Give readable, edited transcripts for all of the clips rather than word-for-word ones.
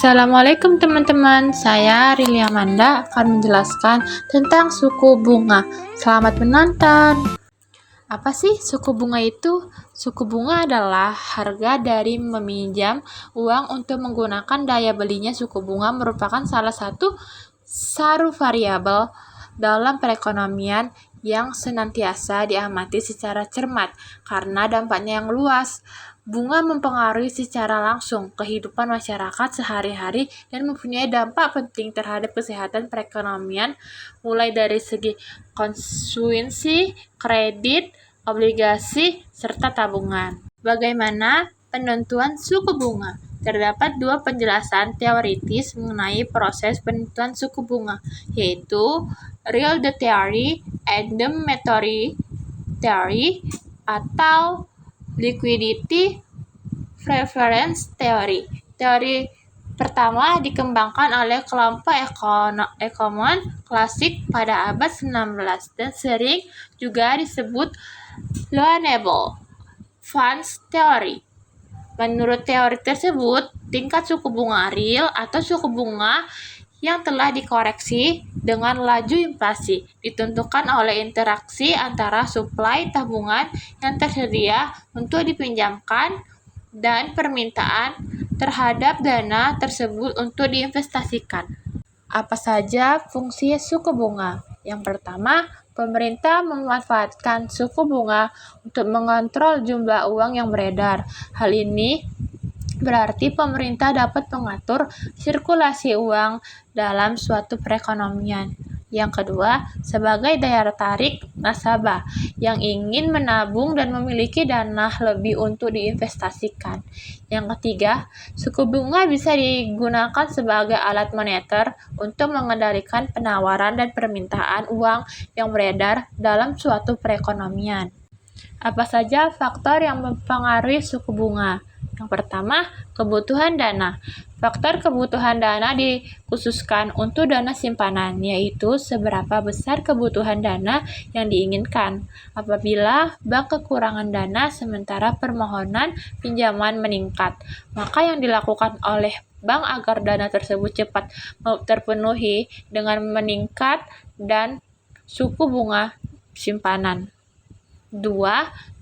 Assalamualaikum teman-teman, saya Rili Amanda akan menjelaskan tentang suku bunga. Selamat menonton. Apa sih suku bunga itu? Suku bunga adalah harga dari meminjam uang untuk menggunakan daya belinya. Suku bunga merupakan salah satu saru variabel dalam perekonomian yang senantiasa diamati secara cermat karena dampaknya yang luas. Bunga mempengaruhi secara langsung kehidupan masyarakat sehari-hari dan mempunyai dampak penting terhadap kesehatan perekonomian, mulai dari segi konsumsi, kredit, obligasi, serta tabungan. Bagaimana penentuan suku bunga? Terdapat dua penjelasan teoritis mengenai proses penentuan suku bunga, yaitu real the theory and the method theory atau liquidity preference theory. Teori pertama dikembangkan oleh kelompok ekonom klasik pada abad 19 dan sering juga disebut Low-Level Funds Theory. Menurut teori tersebut, tingkat suku bunga real atau suku bunga yang telah dikoreksi dengan laju inflasi ditentukan oleh interaksi antara suplai tabungan yang tersedia untuk dipinjamkan dan permintaan terhadap dana tersebut untuk diinvestasikan. Apa saja fungsi suku bunga? Yang pertama, pemerintah memanfaatkan suku bunga untuk mengontrol jumlah uang yang beredar. Hal ini berarti pemerintah dapat mengatur sirkulasi uang dalam suatu perekonomian. Yang kedua, sebagai daya tarik nasabah yang ingin menabung dan memiliki dana lebih untuk diinvestasikan. Yang ketiga, suku bunga bisa digunakan sebagai alat moneter untuk mengendalikan penawaran dan permintaan uang yang beredar dalam suatu perekonomian. Apa saja faktor yang mempengaruhi suku bunga? Yang pertama, kebutuhan dana. Faktor kebutuhan dana dikhususkan untuk dana simpanan, yaitu seberapa besar kebutuhan dana yang diinginkan. Apabila bank kekurangan dana sementara permohonan pinjaman meningkat, maka yang dilakukan oleh bank agar dana tersebut cepat terpenuhi dengan meningkat dan suku bunga simpanan. 2.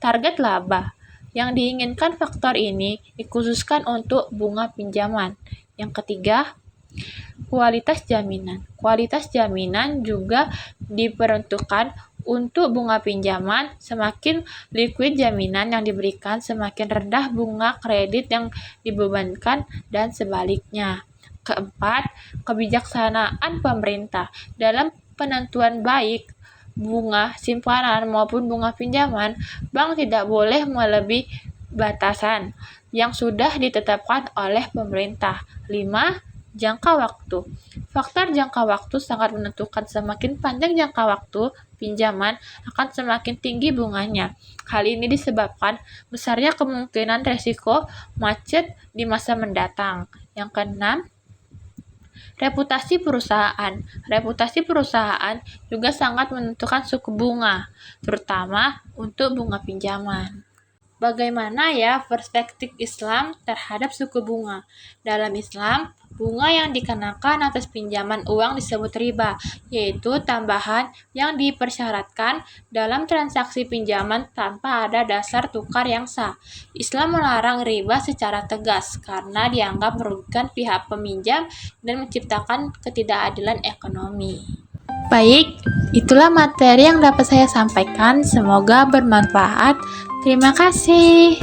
Target laba. Yang diinginkan faktor ini dikhususkan untuk bunga pinjaman. Yang ketiga, kualitas jaminan. Kualitas jaminan juga diperuntukkan untuk bunga pinjaman. Semakin liquid jaminan yang diberikan, semakin rendah bunga kredit yang dibebankan dan sebaliknya. Keempat, kebijaksanaan pemerintah. Dalam penentuan baik bunga simpanan maupun bunga pinjaman, bank tidak boleh melebihi batasan yang sudah ditetapkan oleh pemerintah. 5. Jangka waktu. Faktor jangka waktu sangat menentukan. Semakin panjang jangka waktu pinjaman akan semakin tinggi bunganya. Hal ini disebabkan besarnya kemungkinan resiko macet di masa mendatang. Yang keenam, reputasi perusahaan. Reputasi perusahaan juga sangat menentukan suku bunga, terutama untuk bunga pinjaman. Bagaimana ya perspektif Islam terhadap suku bunga? Dalam Islam, bunga yang dikenakan atas pinjaman uang disebut riba, yaitu tambahan yang dipersyaratkan dalam transaksi pinjaman tanpa ada dasar tukar yang sah. Islam melarang riba secara tegas karena dianggap merugikan pihak peminjam dan menciptakan ketidakadilan ekonomi. Baik, itulah materi yang dapat saya sampaikan. Semoga bermanfaat. Terima kasih.